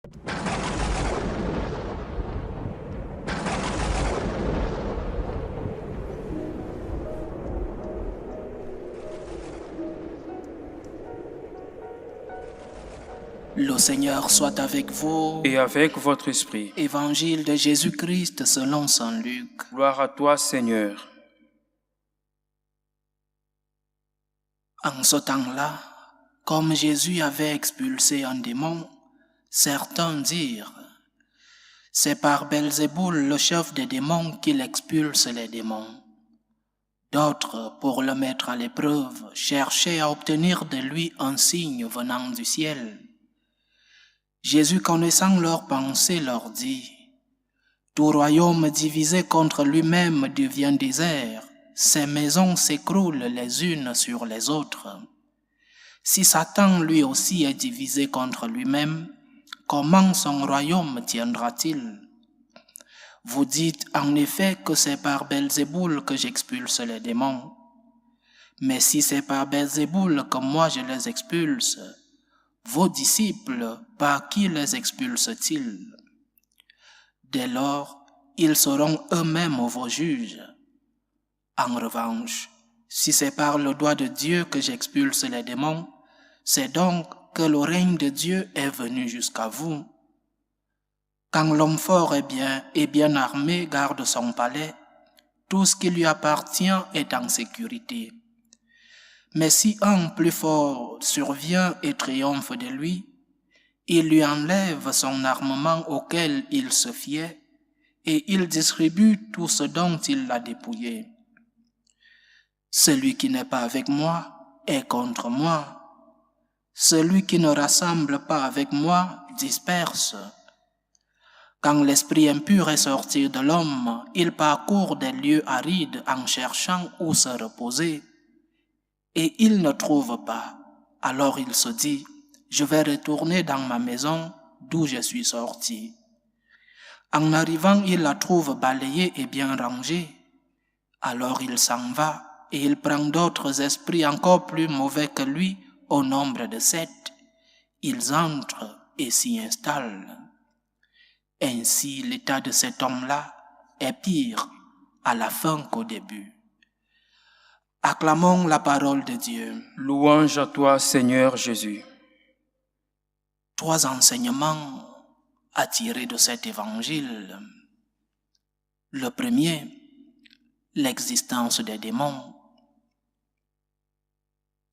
Le Seigneur soit avec vous. Et avec votre esprit. Évangile de Jésus-Christ selon saint Luc. Gloire à toi, Seigneur. En ce temps-là, comme Jésus avait expulsé un démon, certains dirent: c'est par Belzéboul, le chef des démons, qu'il expulse les démons. D'autres, pour le mettre à l'épreuve, cherchaient à obtenir de lui un signe venant du ciel. Jésus, connaissant leurs pensées, leur dit: tout royaume divisé contre lui-même devient désert, ses maisons s'écroulent les unes sur les autres. Si Satan lui aussi est divisé contre lui-même, comment son royaume tiendra-t-il? Vous dites en effet que c'est par Belzéboul que j'expulse les démons. Mais si c'est par Belzéboul que moi je les expulse, vos disciples, par qui les expulsent-ils? Dès lors, ils seront eux-mêmes vos juges. En revanche, si c'est par le doigt de Dieu que j'expulse les démons, c'est donc que le règne de Dieu est venu jusqu'à vous. Quand l'homme fort et bien armé garde son palais, tout ce qui lui appartient est en sécurité. Mais si un plus fort survient et triomphe de lui, il lui enlève son armement auquel il se fiait et il distribue tout ce dont il l'a dépouillé. Celui qui n'est pas avec moi est contre moi. Celui qui ne rassemble pas avec moi disperse. Quand l'esprit impur est sorti de l'homme, il parcourt des lieux arides en cherchant où se reposer. Et il ne trouve pas. Alors il se dit: je vais retourner dans ma maison d'où je suis sorti. En arrivant, il la trouve balayée et bien rangée. Alors il s'en va et il prend d'autres esprits encore plus mauvais que lui, au nombre de 7. Ils entrent et s'y installent. Ainsi, l'état de cet homme-là est pire à la fin qu'au début. Acclamons la parole de Dieu. Louange à toi, Seigneur Jésus. 3 enseignements à tirer de cet évangile. Le premier, l'existence des démons.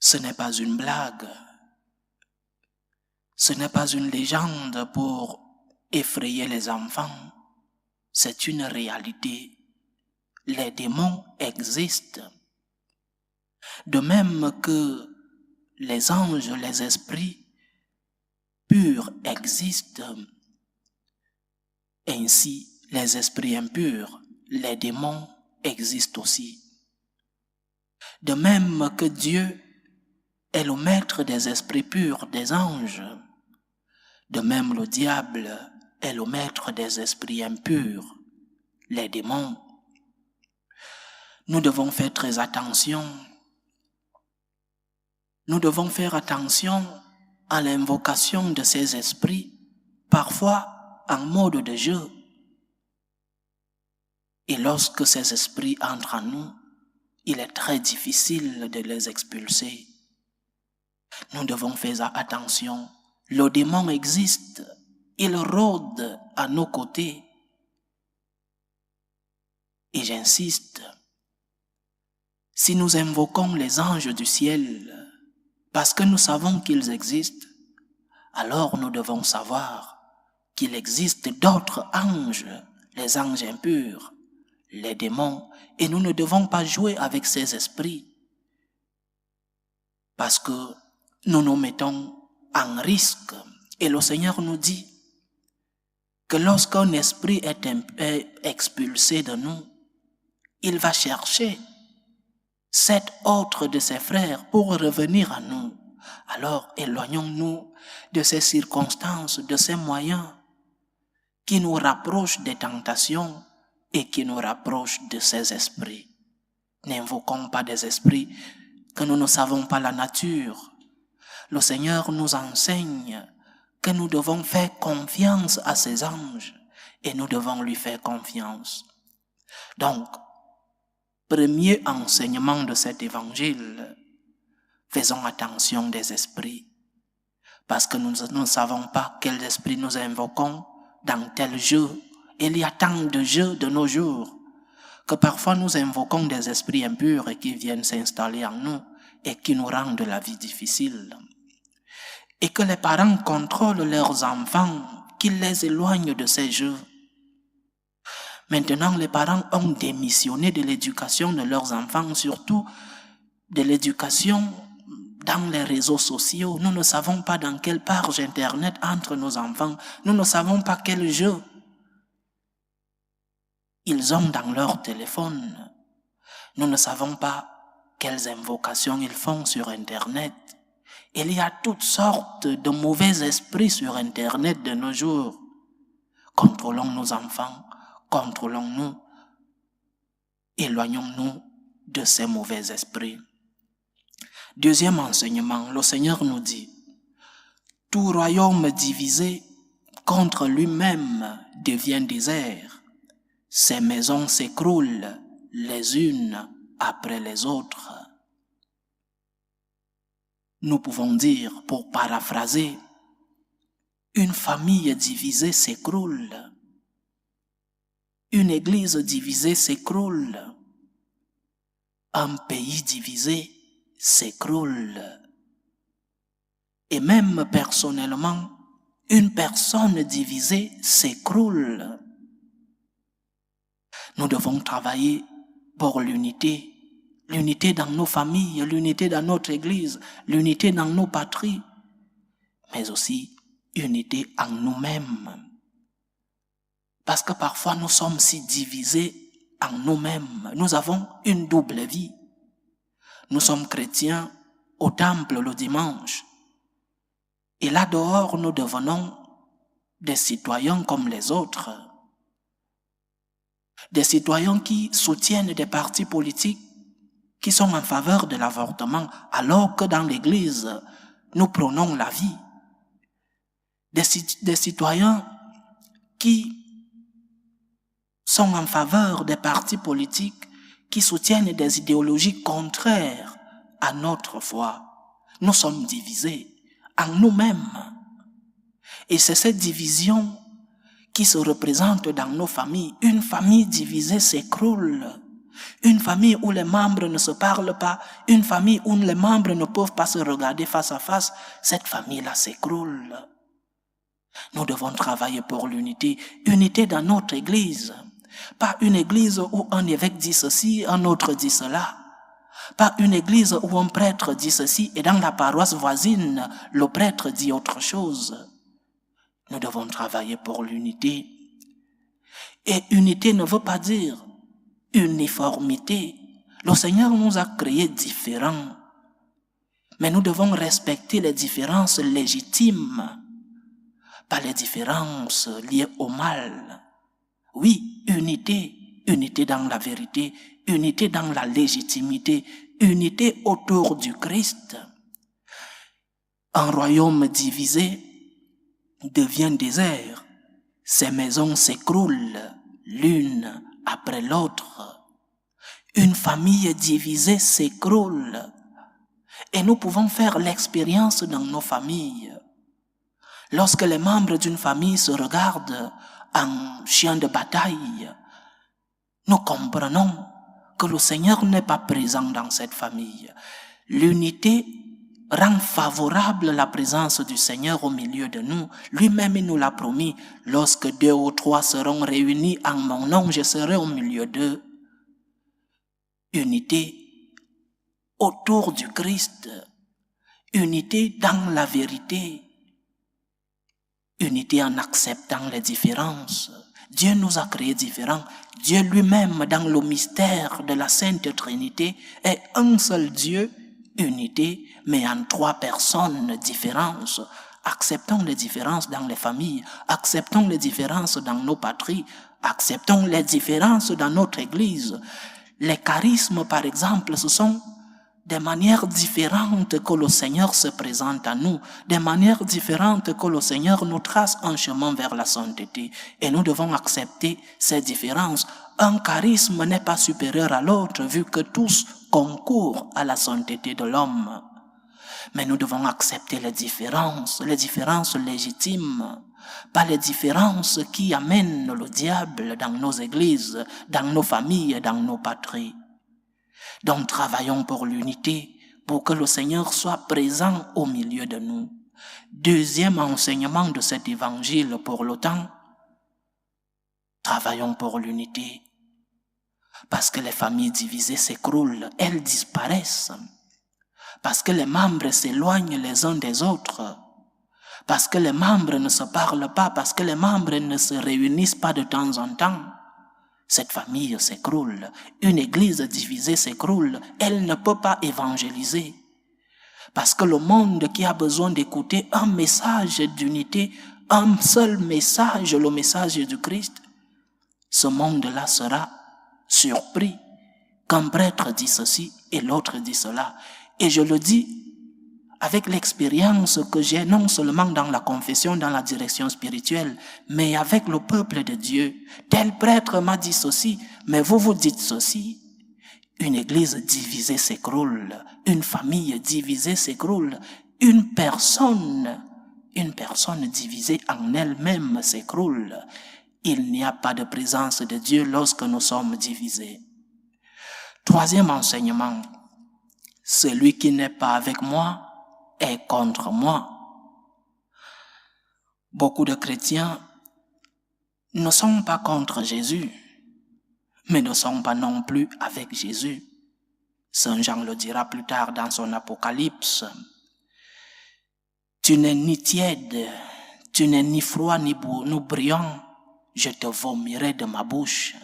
Ce n'est pas une blague. Ce n'est pas une légende pour effrayer les enfants. C'est une réalité. Les démons existent. De même que les anges, les esprits purs existent. Ainsi, les esprits impurs, les démons existent aussi. De même que Dieu est le maître des esprits purs, des anges, de même le diable est le maître des esprits impurs, les démons. Nous devons faire très attention. Nous devons faire attention à l'invocation de ces esprits, parfois en mode de jeu. Et lorsque ces esprits entrent en nous, il est très difficile de les expulser. Nous devons faire attention. Le démon existe. Il rôde à nos côtés. Et j'insiste, si nous invoquons les anges du ciel, parce que nous savons qu'ils existent, alors nous devons savoir qu'il existe d'autres anges, les anges impurs, les démons, et nous ne devons pas jouer avec ces esprits, parce que nous nous mettons en risque. Et le Seigneur nous dit que lorsqu'un esprit est expulsé de nous, il va chercher 7 autres de ses frères pour revenir à nous. Alors éloignons-nous de ces circonstances, de ces moyens qui nous rapprochent des tentations et qui nous rapprochent de ces esprits. N'invoquons pas des esprits que nous ne savons pas la nature. Le Seigneur nous enseigne que nous devons faire confiance à ces anges et nous devons lui faire confiance. Donc, premier enseignement de cet évangile, faisons attention des esprits, parce que nous ne savons pas quels esprits nous invoquons dans tel jeu. Il y a tant de jeux de nos jours que parfois nous invoquons des esprits impurs et qui viennent s'installer en nous et qui nous rendent la vie difficile. Et que les parents contrôlent leurs enfants, qu'ils les éloignent de ces jeux. Maintenant, les parents ont démissionné de l'éducation de leurs enfants, surtout de l'éducation dans les réseaux sociaux. Nous ne savons pas dans quelle page Internet entrent nos enfants. Nous ne savons pas quel jeu ils ont dans leur téléphone. Nous ne savons pas quelles invocations ils font sur Internet. Il y a toutes sortes de mauvais esprits sur Internet de nos jours. Contrôlons nos enfants, contrôlons-nous, éloignons-nous de ces mauvais esprits. Deuxième enseignement, le Seigneur nous dit, « Tout royaume divisé contre lui-même devient désert. Ses maisons s'écroulent les unes après les autres. » Nous pouvons dire, pour paraphraser, une famille divisée s'écroule. Une église divisée s'écroule. Un pays divisé s'écroule. Et même personnellement, une personne divisée s'écroule. Nous devons travailler pour l'unité. L'unité dans nos familles, l'unité dans notre église, l'unité dans nos patries, mais aussi unité en nous-mêmes. Parce que parfois nous sommes si divisés en nous-mêmes. Nous avons une double vie. Nous sommes chrétiens au temple le dimanche. Et là dehors, nous devenons des citoyens comme les autres. Des citoyens qui soutiennent des partis politiques qui sont en faveur de l'avortement, alors que dans l'Église, nous prônons la vie. Des citoyens qui sont en faveur des partis politiques qui soutiennent des idéologies contraires à notre foi. Nous sommes divisés en nous-mêmes. Et c'est cette division qui se représente dans nos familles. Une famille divisée s'écroule. Une famille où les membres ne se parlent pas, une famille où les membres ne peuvent pas se regarder face à face, cette famille-là s'écroule. Nous devons travailler pour l'unité, unité dans notre église. Pas une église où un évêque dit ceci, un autre dit cela. Pas une église où un prêtre dit ceci et dans la paroisse voisine, le prêtre dit autre chose. Nous devons travailler pour l'unité. Et unité ne veut pas dire uniformité. Le Seigneur nous a créés différents. Mais nous devons respecter les différences légitimes, pas les différences liées au mal. Oui, unité, unité dans la vérité, unité dans la légitimité, unité autour du Christ. Un royaume divisé devient désert. Ses maisons s'écroulent l'une après l'autre. Une famille divisée s'écroule. Et nous pouvons faire l'expérience dans nos familles. Lorsque les membres d'une famille se regardent en chien de bataille, nous comprenons que le Seigneur n'est pas présent dans cette famille. L'unité rend favorable la présence du Seigneur au milieu de nous. Lui-même, il nous l'a promis. Lorsque 2 ou 3 seront réunis en mon nom, je serai au milieu d'eux. Unité autour du Christ. Unité dans la vérité. Unité en acceptant les différences. Dieu nous a créés différents. Dieu lui-même, dans le mystère de la Sainte Trinité, est un seul Dieu, unité, mais en 3 personnes différentes. Acceptons les différences dans les familles, acceptons les différences dans nos patries, acceptons les différences dans notre Église. Les charismes, par exemple, ce sont des manières différentes que le Seigneur se présente à nous, des manières différentes que le Seigneur nous trace un chemin vers la sainteté. Et nous devons accepter ces différences. Un charisme n'est pas supérieur à l'autre, vu que tous concourent à la sainteté de l'homme. Mais nous devons accepter les différences légitimes, pas les différences qui amènent le diable dans nos églises, dans nos familles, dans nos patries. Donc travaillons pour l'unité, pour que le Seigneur soit présent au milieu de nous. Deuxième enseignement de cet évangile pour le temps, travaillons pour l'unité. Parce que les familles divisées s'écroulent, elles disparaissent. Parce que les membres s'éloignent les uns des autres. Parce que les membres ne se parlent pas, parce que les membres ne se réunissent pas de temps en temps. Cette famille s'écroule. Une église divisée s'écroule. Elle ne peut pas évangéliser. Parce que le monde qui a besoin d'écouter un message d'unité, un seul message, le message du Christ, ce monde-là sera surpris qu'un prêtre dit ceci et l'autre dit cela. Et je le dis avec l'expérience que j'ai non seulement dans la confession, dans la direction spirituelle, mais avec le peuple de Dieu. Tel prêtre m'a dit ceci, mais vous dites ceci. Une église divisée s'écroule, une famille divisée s'écroule, une personne divisée en elle-même s'écroule. Il n'y a pas de présence de Dieu lorsque nous sommes divisés. Troisième enseignement, celui qui n'est pas avec moi est contre moi. Beaucoup de chrétiens ne sont pas contre Jésus, mais ne sont pas non plus avec Jésus. Saint Jean le dira plus tard dans son Apocalypse. Tu n'es ni tiède, tu n'es ni froid ni brillant, je te vomirai de ma bouche.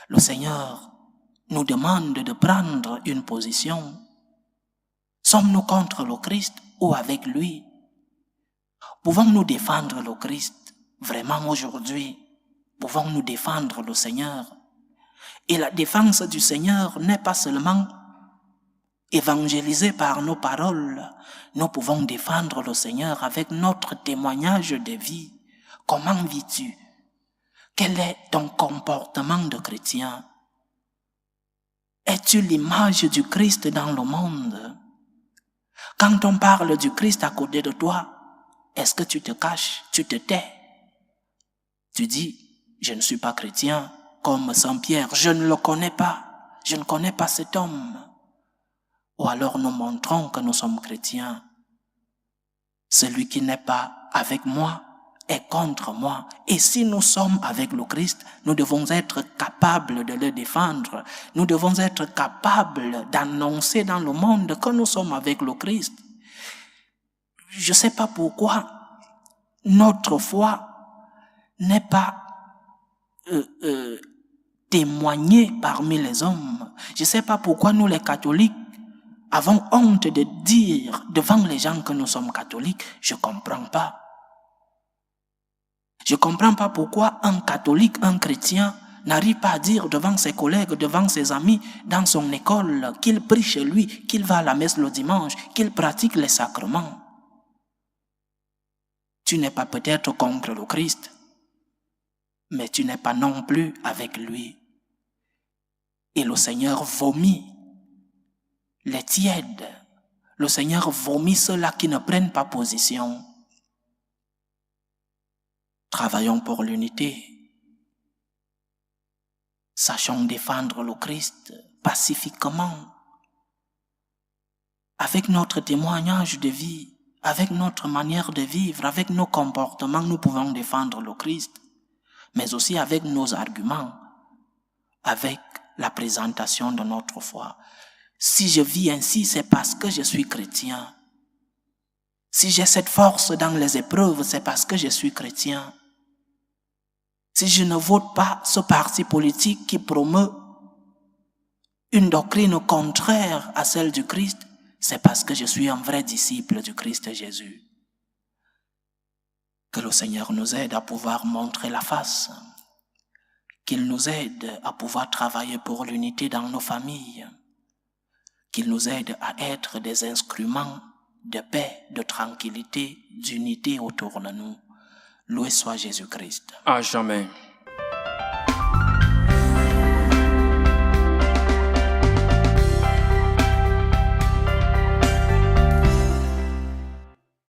Le Seigneur nous demande de prendre une position. Sommes-nous contre le Christ ou avec lui? Pouvons-nous défendre le Christ vraiment aujourd'hui? Pouvons-nous défendre le Seigneur? Et la défense du Seigneur n'est pas seulement évangélisée par nos paroles. Nous pouvons défendre le Seigneur avec notre témoignage de vie. Comment vis-tu? Quel est ton comportement de chrétien? Es-tu l'image du Christ dans le monde? Quand on parle du Christ à côté de toi, est-ce que tu te caches, tu te tais? Tu dis, je ne suis pas chrétien, comme Saint Pierre, je ne le connais pas, je ne connais pas cet homme. Ou alors nous montrons que nous sommes chrétiens. Celui qui n'est pas avec moi est contre moi. Et si nous sommes avec le Christ, nous devons être capables de le défendre. Nous devons être capables d'annoncer dans le monde que nous sommes avec le Christ. Je ne sais pas pourquoi notre foi n'est pas témoignée parmi les hommes. Je ne sais pas pourquoi nous les catholiques avons honte de dire devant les gens que nous sommes catholiques. Je ne comprends pas. Je ne comprends pas pourquoi un catholique, un chrétien, n'arrive pas à dire devant ses collègues, devant ses amis, dans son école, qu'il prie chez lui, qu'il va à la messe le dimanche, qu'il pratique les sacrements. Tu n'es pas peut-être contre le Christ, mais tu n'es pas non plus avec lui. Et le Seigneur vomit les tièdes. Le Seigneur vomit ceux-là qui ne prennent pas position. Travaillons pour l'unité. Sachons défendre le Christ pacifiquement, avec notre témoignage de vie, avec notre manière de vivre, avec nos comportements, nous pouvons défendre le Christ, mais aussi avec nos arguments, avec la présentation de notre foi. Si je vis ainsi, c'est parce que je suis chrétien. Si j'ai cette force dans les épreuves, c'est parce que je suis chrétien. Si je ne vote pas ce parti politique qui promeut une doctrine contraire à celle du Christ, c'est parce que je suis un vrai disciple du Christ Jésus. Que le Seigneur nous aide à pouvoir montrer la face, qu'il nous aide à pouvoir travailler pour l'unité dans nos familles, qu'il nous aide à être des instruments de paix, de tranquillité, d'unité autour de nous. Loué soit Jésus-Christ. À jamais.